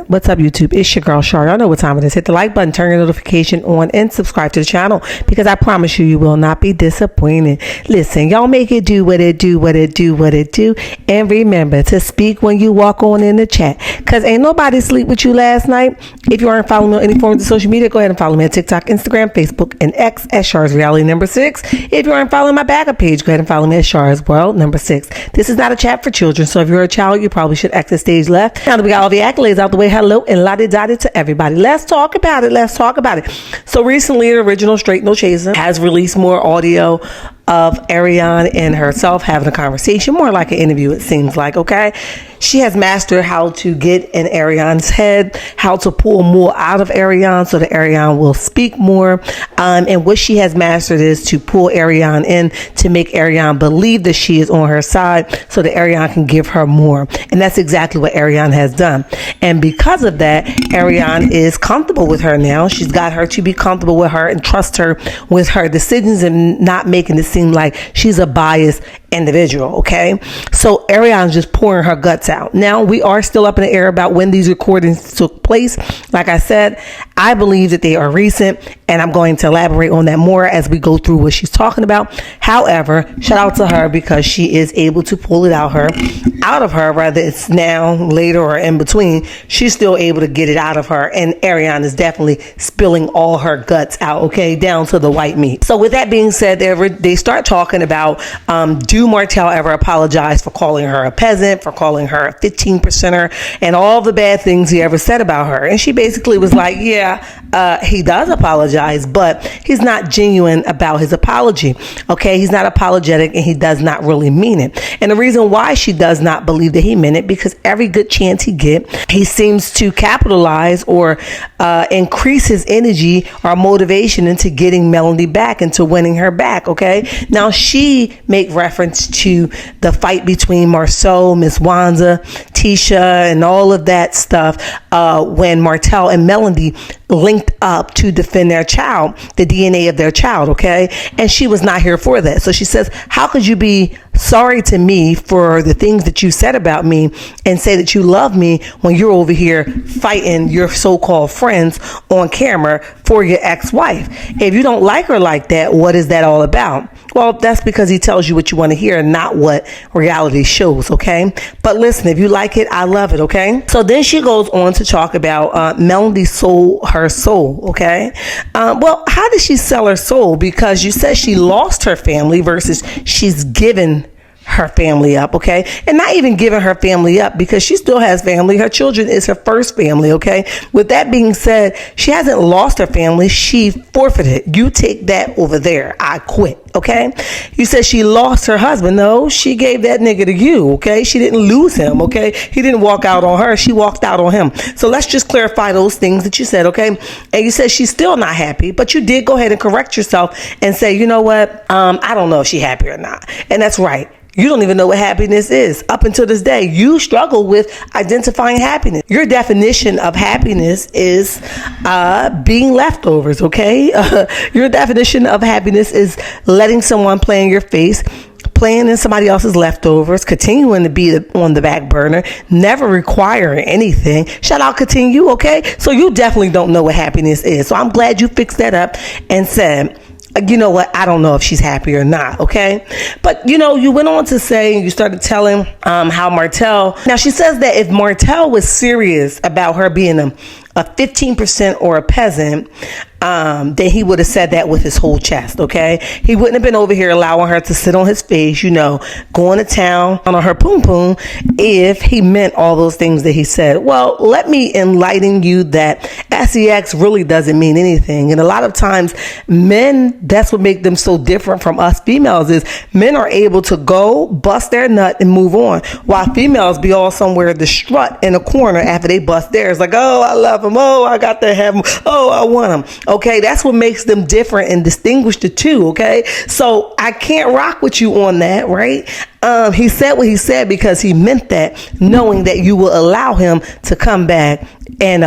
What's up, YouTube? It's your girl, Shar. Y'all know what time it is. Hit the like button, turn your notification on, and subscribe to the channel because I promise you, you will not be disappointed. Listen, y'all make it do what it do, what it do, what it do. And remember to speak when you walk on in the chat because ain't nobody sleep with you last night. If you aren't following me on any forms of social media, go ahead and follow me on TikTok, Instagram, Facebook, and X at Shar's Reality number 6. If you aren't following my backup page, go ahead and follow me at Shar's World number 6. This is not a chat for children, so if you're a child, you probably should exit stage left. Now that we got all the accolades out the way, hello and la-di-da-di to everybody. Let's talk about it. Let's talk about it. So recently, the original Straight No Chaser has released more audio of Arion and herself having a conversation, more like an interview, it seems like, okay? She has mastered how to get in Arionne's head, how to pull more out of Arion so that Arion will speak more. And what she has mastered is to pull Arion in to make Arion believe that she is on her side so that Arion can give her more. And that's exactly what Arion has done. And because of that, Arion is comfortable with her now. She's got her to be comfortable with her and trust her with her decisions and not making it seem like she's a biased individual, okay? So Arionne's just pouring her guts out. Now, we are still up in the air about when these recordings took place. Like I said, I believe that they are recent, and I'm going to elaborate on that more as we go through what she's talking about. However, shout out to her because she is able to pull it out of her, whether it's now, later, or in between. She's still able to get it out of her, and Arionne is definitely spilling all her guts out, okay, down to the white meat. So with that being said, they start talking about do Martel ever apologize for calling her a peasant, for calling her a 15%er, and all the bad things he ever said about her. And she basically was like, yeah, he does apologize, but he's not genuine about his apology. Okay, he's not apologetic and he does not really mean it. And the reason why she does not believe that he meant it, because every good chance he get, he seems to capitalize or increase his energy or motivation into getting Melody back, into winning her back. Okay, now she make reference to the fight between Marceau, Miss Wanza, Tisha, and all of that stuff when Martel and Melody linked up to defend their child, the DNA of their child, okay? And she was not here for that. So she says, how could you be sorry to me for the things that you said about me and say that you love me when you're over here fighting your so-called friends on camera for your ex-wife? If you don't like her like that, what is that all about? Well, that's because he tells you what you want to hear and not what reality shows, okay? But listen, if you like it, I love it, okay? So then she goes on to talk about Melody sold her soul, okay? Well, how did she sell her soul? Because you said she lost her family versus she's given her family up, okay? And not even giving her family up because she still has family. Her children is her first family, okay? With that being said, she hasn't lost her family. She forfeited. You take that over there. I quit, okay? You said she lost her husband. No, she gave that nigga to you, okay? She didn't lose him, okay? He didn't walk out on her. She walked out on him. So let's just clarify those things that you said, okay? And you said she's still not happy, but you did go ahead and correct yourself and say, you know what? I don't know if she's happy or not. And that's right. You don't even know what happiness is. Up until this day, you struggle with identifying happiness. Your definition of happiness is being leftovers, okay? Your definition of happiness is letting someone play in your face, playing in somebody else's leftovers, continuing to be on the back burner, never requiring anything. Shout out, continue, okay? So you definitely don't know what happiness is. So I'm glad you fixed that up and said, you know what, I don't know if she's happy or not, okay? But, you know, you went on to say, and you started telling how Martel, now she says that if Martel was serious about her being a 15% or a peasant, then he would have said that with his whole chest, okay? He wouldn't have been over here allowing her to sit on his face, you know, going to town on her poom poom if he meant all those things that he said. Well, let me enlighten you that sex really doesn't mean anything. And a lot of times men, that's what makes them so different from us females is men are able to go bust their nut and move on, while females be all somewhere distraught in a corner after they bust theirs. Like, oh, I love him. Oh, I got to have him. Oh, I want him. Okay, that's what makes them different and distinguish the two, okay? So I can't rock with you on that, right? He said what he said because he meant that, knowing that you will allow him to come back and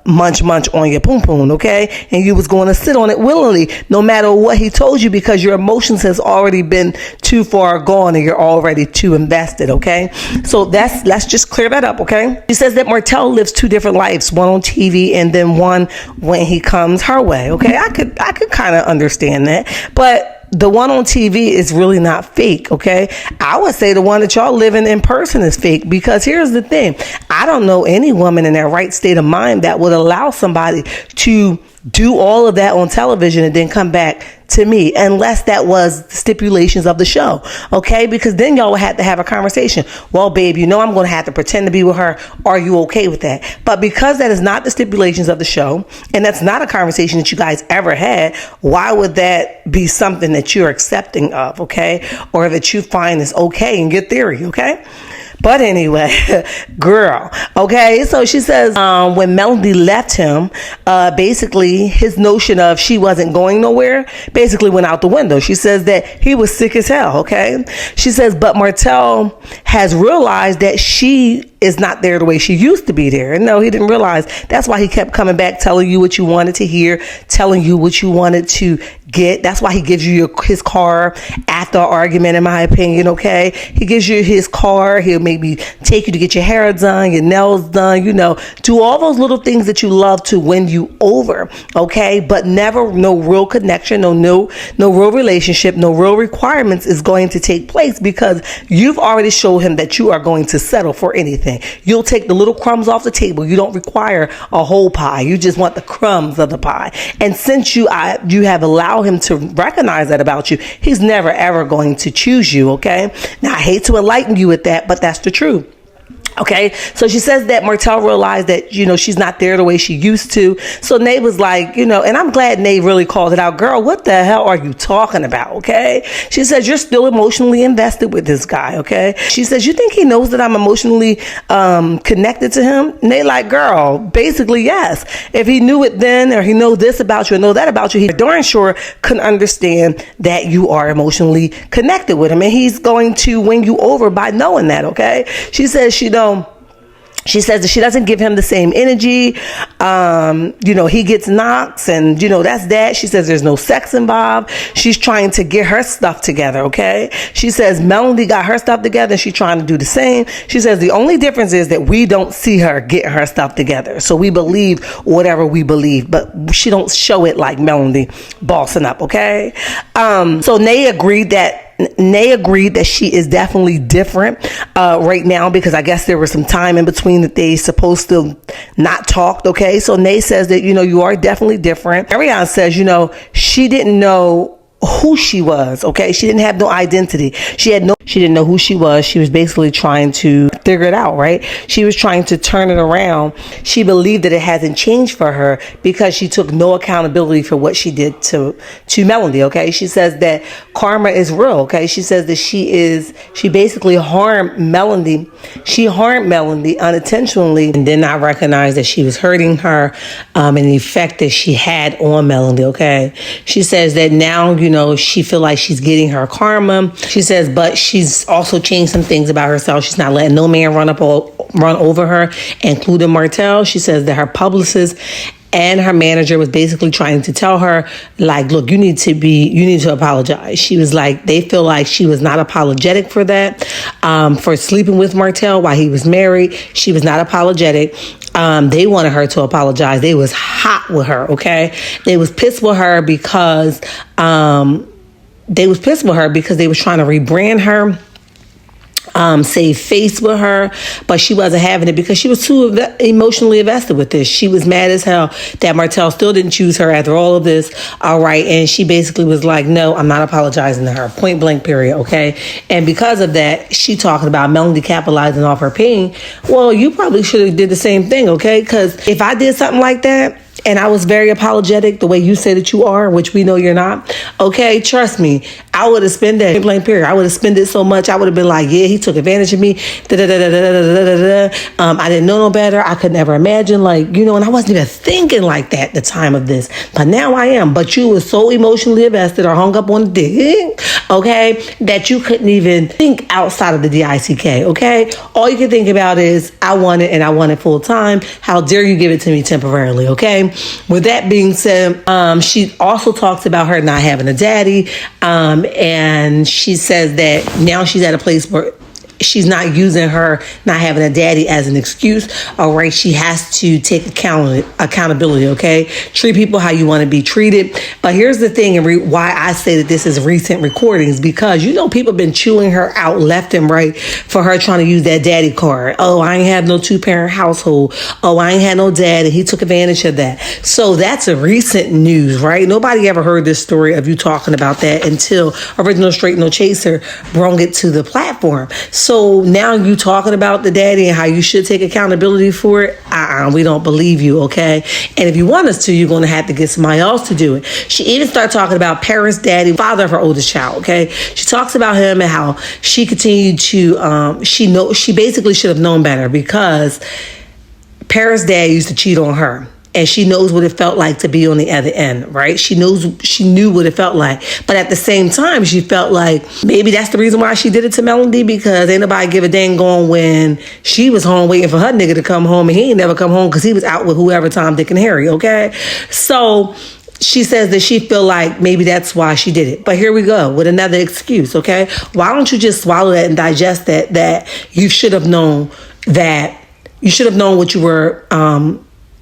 munch on your poom poom, okay? And you was going to sit on it willingly, no matter what he told you, because your emotions has already been too far gone and you're already too invested, okay? So let's just clear that up, okay? She says that Martel lives two different lives, one on TV and then one when he comes her way, okay? I could kind of understand that, but the one on TV is really not fake, okay? I would say the one that y'all living in person is fake, because here's the thing. I don't know any woman in their right state of mind that would allow somebody to do all of that on television and then come back to me, unless that was the stipulations of the show, okay? Because then y'all would have to have a conversation. Well, babe, you know I'm going to have to pretend to be with her. Are you okay with that? But because that is not the stipulations of the show, and that's not a conversation that you guys ever had, why would that be something that you're accepting of, okay? Or that you find is okay in your theory, okay? But anyway, girl, okay, so she says when Melody left him, basically his notion of she wasn't going nowhere basically went out the window. She says that he was sick as hell, okay? She says, but Martel has realized that she is not there the way she used to be there. And no, he didn't realize. That's why he kept coming back, telling you what you wanted to hear, telling you what you wanted to get. That's why he gives you his car after an argument, in my opinion, okay? He gives you his car. He'll maybe take you to get your hair done, your nails done, you know, do all those little things that you love to win you over, okay? But never, no real connection, no real relationship, no real requirements is going to take place, because you've already showed him that you are going to settle for anything. You'll take the little crumbs off the table. You don't require a whole pie. You just want the crumbs of the pie. And since you have allowed him to recognize that about you, he's never ever going to choose you, okay? Now, I hate to enlighten you with that, but that's the truth. Okay, so she says that Martel realized that, you know, she's not there the way she used to. So Nay was like, you know, and I'm glad Nay really called it out. Girl, what the hell are you talking about? Okay. She says, you're still emotionally invested with this guy. Okay. She says, you think he knows that I'm emotionally connected to him? Nay like, girl, basically, yes. If he knew it then, or he knows this about you and know that about you, he darn sure couldn't understand that you are emotionally connected with him. And he's going to win you over by knowing that. Okay. She says she says that she doesn't give him the same energy. You know, he gets knocks, and, you know, that's that. She says there's no sex involved. She's trying to get her stuff together, okay? She says Melody got her stuff together. She's trying to do the same. She says the only difference is that we don't see her get her stuff together. So we believe whatever we believe, but she don't show it like Melody bossing up, okay? So Nay agreed that she is definitely different right now, because I guess there was some time in between that they supposed to not talk, okay? So Nay says that, you know, you are definitely different. Arionne says, you know, she didn't know who she was, okay? She didn't have no identity. She didn't know who she was. She was basically trying to figure it out, right? She was trying to turn it around. She believed that it hasn't changed for her because she took no accountability for what she did to Melody, okay? She says that karma is real, okay? She says that she basically harmed Melody. She harmed Melody unintentionally and did not recognize that she was hurting her and the effect that she had on Melody, okay? She says that now, you know, she feel like she's getting her karma. She says, but she's also changed some things about herself. She's not letting no man run over her, including Martel. She says that her publicist and her manager was basically trying to tell her, like, look, you need to apologize. She was like, they feel like she was not apologetic for that, for sleeping with Martel while he was married. She was not apologetic. They wanted her to apologize. They was hot with her, okay? They was pissed with her because they was trying to rebrand her, save face with her, but she wasn't having it because she was too emotionally invested with this. She was mad as hell that Martel still didn't choose her after all of this. All right. And she basically was like, no, I'm not apologizing to her. Point blank, period. Okay. And because of that, she talking about Melody capitalizing off her pain. Well, you probably should have did the same thing. Okay. Because if I did something like that, and I was very apologetic the way you say that you are, which we know you're not. Okay, trust me, I would have spent that blank period. I would have spent it so much. I would have been like, yeah, he took advantage of me. I didn't know no better. I could never imagine, like, you know, and I wasn't even thinking like that at the time of this. But now I am. But you were so emotionally invested or hung up on the dick, okay, that you couldn't even think outside of the DICK, okay? All you can think about is, I want it and I want it full time. How dare you give it to me temporarily, okay? With that being said, she also talks about her not having a daddy, and she says that now she's at a place where she's not using her not having a daddy as an excuse. All right, she has to take accountability, okay? Treat people how you want to be treated. But here's the thing, and why I say that this is recent recordings, because you know people been chewing her out left and right for her trying to use that daddy card. Oh, I ain't have no 2-parent household. Oh, I ain't had no dad, and he took advantage of that. So that's a recent news, right? Nobody ever heard this story of you talking about that until Original Straight No Chaser brought it to the platform. So now you talking about the daddy and how you should take accountability for it. We don't believe you, okay? And if you want us to, you're going to have to get somebody else to do it. She even started talking about Paris' daddy, father of her oldest child, okay? She talks about him and how she continued to, she basically should have known better because Paris' dad used to cheat on her. And she knows what it felt like to be on the other end, right? She knew what it felt like. But at the same time, she felt like maybe that's the reason why she did it to Melody, because ain't nobody give a dang on when she was home waiting for her nigga to come home, and he ain't never come home because he was out with whoever, Tom, Dick, and Harry, okay? So she says that she feel like maybe that's why she did it. But here we go with another excuse, okay? Why don't you just swallow that and digest that you should have known what you were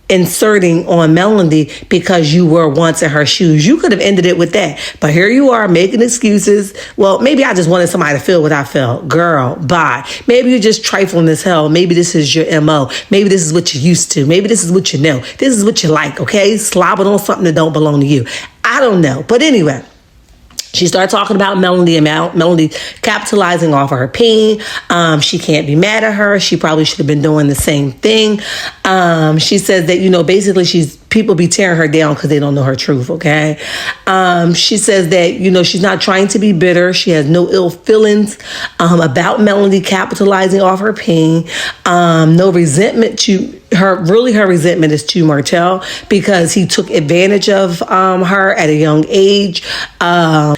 inserting on Melody because you were once in her shoes. You could have ended it with that. But here you are making excuses. Well, maybe I just wanted somebody to feel what I felt. Girl, bye. Maybe you're just trifling as hell. Maybe this is your MO. Maybe this is what you're used to. Maybe this is what you know. This is what you like, okay? Slobbing on something that don't belong to you. I don't know. But anyway, she started talking about Melody and Melody capitalizing off of her pain. She can't be mad at her. She probably should have been doing the same thing. She says that, you know, basically people be tearing her down because they don't know her truth, okay? She says that, you know, she's not trying to be bitter. She has no ill feelings about Melody capitalizing off her pain. No resentment to her. Really, her resentment is to Martel because he took advantage of her at a young age.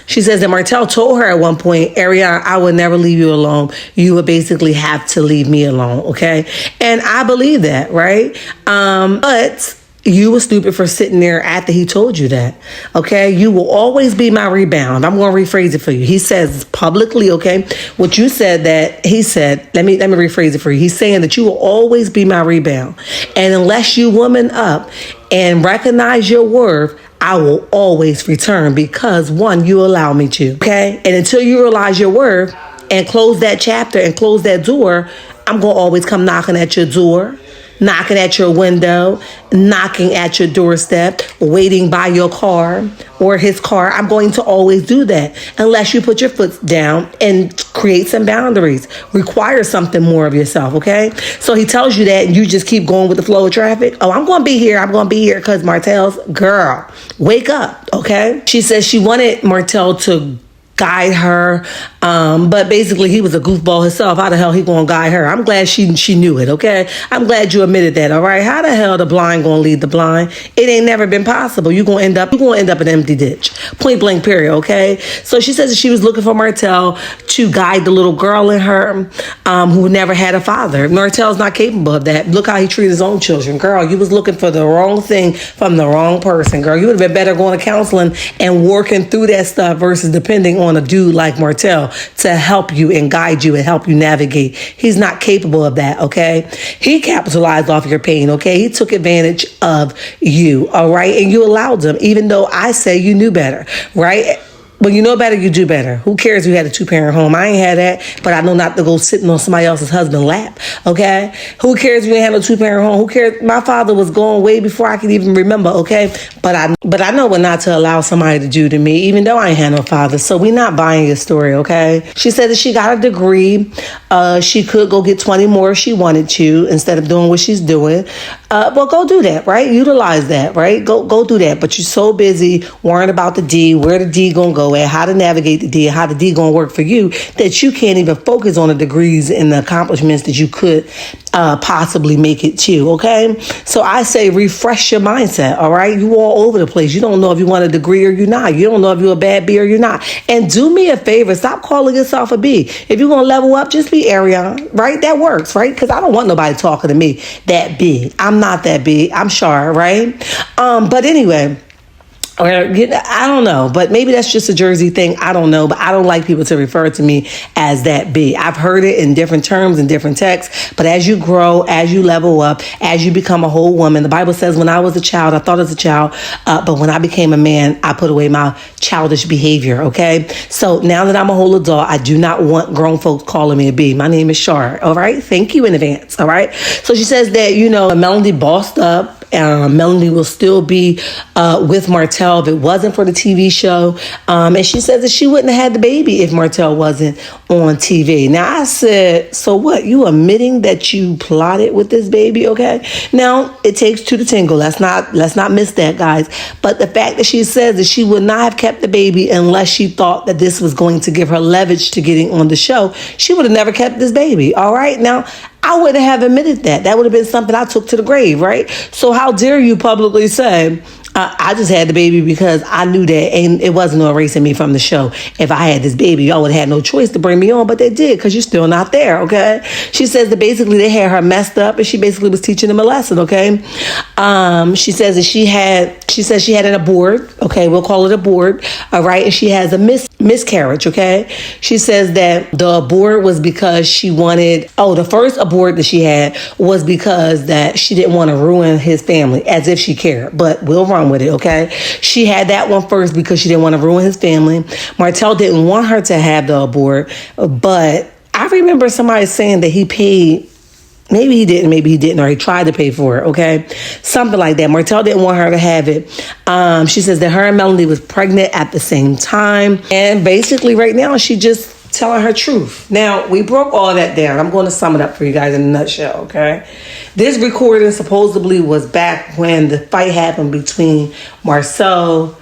She says that Martel told her at one point, Arionne, I would never leave you alone. You would basically have to leave me alone, okay? And I believe that, right? But you were stupid for sitting there after he told you that, okay? You will always be my rebound. I'm going to rephrase it for you. He says publicly, okay? What you said that he said, let me rephrase it for you. He's saying that you will always be my rebound. And unless you woman up and recognize your worth, I will always return because, one, you allow me to, okay? And until you realize your worth and close that chapter and close that door, I'm going to always come knocking at your door, knocking at your window, knocking at your doorstep, waiting by your car or his car. I'm going to always do that unless you put your foot down and create some boundaries, require something more of yourself, okay? So he tells you that and you just keep going with the flow of traffic. Oh, I'm going to be here because Martel's girl. Wake up, okay? She says she wanted Martel to guide her, but basically he was a goofball himself. How the hell he gonna guide her? I'm glad she knew it, okay? I'm glad you admitted that, all right? How the hell the blind gonna lead the blind? It ain't never been possible. You're gonna end up in an empty ditch. Point blank period, okay? So she says that she was looking for Martel to guide the little girl in her who never had a father. Martel's not capable of that. Look how he treated his own children. Girl, you was looking for the wrong thing from the wrong person, girl. You would have been better going to counseling and working through that stuff versus depending on a dude like Martel to help you and guide you and help you navigate. He's not capable of that, okay? He capitalized off your pain, okay? He took advantage of you, all right? And you allowed him, even though I say you knew better, right? When you know better, you do better. Who cares if you had a 2-parent home? I ain't had that, but I know not to go sitting on somebody else's husband's lap, okay? Who cares if you ain't had a 2-parent home? Who cares? My father was gone way before I could even remember, okay? But I know what not to allow somebody to do to me, even though I ain't had no father. So we not buying your story, okay? She said that she got a degree. She could go get 20 more if she wanted to instead of doing what she's doing. Well, go do that, right? Utilize that, right? Go do that. But you're so busy worrying about the D, where the D gonna go at, how to navigate the D, how the D gonna work for you, that you can't even focus on the degrees and the accomplishments that you could possibly make it to. Okay, so I say refresh your mindset. All right, you all over the place. You don't know if you want a degree or you're not. You don't know if you're a bad B or you're not. And do me a favor, stop calling yourself a B. If you're gonna level up, just be Arion, right? That works, right? Because I don't want nobody talking to me that big. I'm not that big. I'm sure, right? But anyway. Or, I don't know, but maybe that's just a Jersey thing. I don't know, but I don't like people to refer to me as that B. I've heard it in different terms and different texts, but as you grow, as you level up, as you become a whole woman, the Bible says when I was a child, I thought as a child, but when I became a man, I put away my childish behavior, okay? So now that I'm a whole adult, I do not want grown folks calling me a B. My name is Shar, all right? Thank you in advance, all right? So she says that, Melanie bossed up. Melanie will still be with Martel if it wasn't for the TV show. And she says that she wouldn't have had the baby if Martel wasn't on TV. Now, I said, so what? You admitting that you plotted with this baby, okay? Now, it takes two to tango. Let's not miss that, guys. But the fact that she says that she would not have kept the baby unless she thought that this was going to give her leverage to getting on the show, she would have never kept this baby, all right? Now, I wouldn't have admitted that. That would have been something I took to the grave, right? So how dare you publicly say, I just had the baby because I knew that, and it wasn't no erasing me from the show. If I had this baby, y'all would have had no choice to bring me on, but they did because you're still not there, okay? She says that basically they had her messed up, and she basically was teaching them a lesson, okay? She says that she had an abort, okay? We'll call it abort, all right? And she has a miscarriage, okay? She says that the abort was because she wanted, the first abort that she had was because that she didn't want to ruin his family, as if she cared, but we'll run with it, okay? She had that one first because she didn't want to ruin his family. Martel didn't want her to have the abort, but I remember somebody saying that he paid. Maybe he didn't, or he tried to pay for it, okay? Something like that. Martel didn't want her to have it. She says that her and Melanie was pregnant at the same time. And basically right now, she just telling her truth. Now, we broke all that down. I'm going to sum it up for you guys in a nutshell, okay? This recording supposedly was back when the fight happened between Marcel,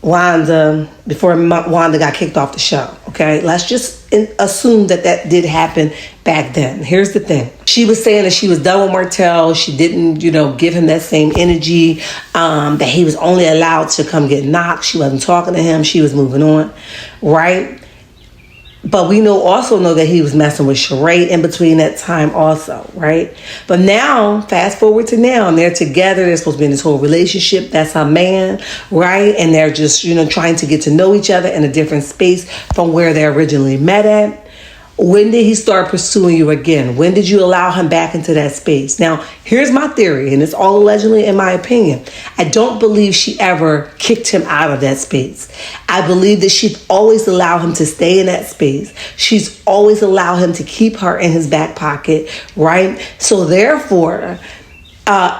Wanda, before Wanda got kicked off the show, okay? Let's just assume that did happen back then. Here's the thing. She was saying that she was done with Martel. She didn't, give him that same energy, that he was only allowed to come get knocked. She wasn't talking to him. She was moving on, right? But we also know that he was messing with Sheree in between that time also, right? But now, fast forward to now, and they're together. They're supposed to be in this whole relationship. That's her man, right? And they're just, trying to get to know each other in a different space from where they originally met at. When did he start pursuing you again? When did you allow him back into that space? Now, here's my theory, and it's all allegedly in my opinion. I don't believe she ever kicked him out of that space. I believe that she'd always allowed him to stay in that space. She's always allowed him to keep her in his back pocket, right? So therefore,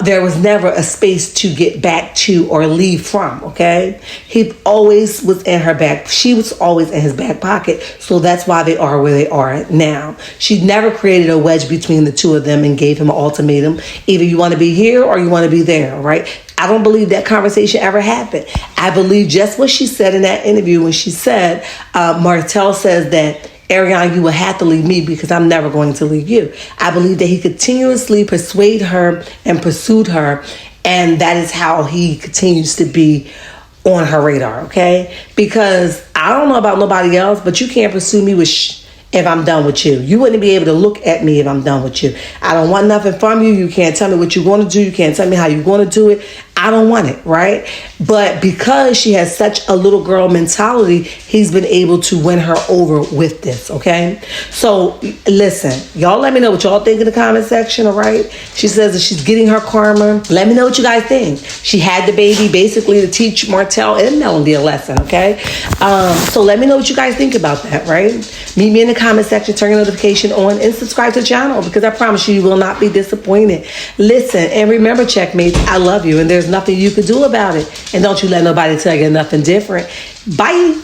there was never a space to get back to or leave from, okay? He always was in her back. She was always in his back pocket. So that's why they are where they are now. She never created a wedge between the two of them and gave him an ultimatum. Either you want to be here or you want to be there, right? I don't believe that conversation ever happened. I believe just what she said in that interview when she said, Martel says that, Arion, you will have to leave me because I'm never going to leave you. I believe that he continuously persuaded her and pursued her, and that is how he continues to be on her radar, okay? Because I don't know about nobody else, but you can't pursue me if I'm done with you. You wouldn't be able to look at me if I'm done with you. I don't want nothing from you. You can't tell me what you're going to do. You can't tell me how you're going to do it. I don't want it, right? But because she has such a little girl mentality, he's been able to win her over with this, okay? So listen, y'all let me know what y'all think in the comment section, all right? She says that she's getting her karma. Let me know what you guys think. She had the baby basically to teach Martel and Melanie a lesson, okay? So let me know what you guys think about that, right? Meet me in the comment section, turn your notification on, and subscribe to the channel because I promise you will not be disappointed. Listen, and remember, checkmates, I love you, and there's nothing you can do about it. And don't you let nobody tell you nothing different. Bye.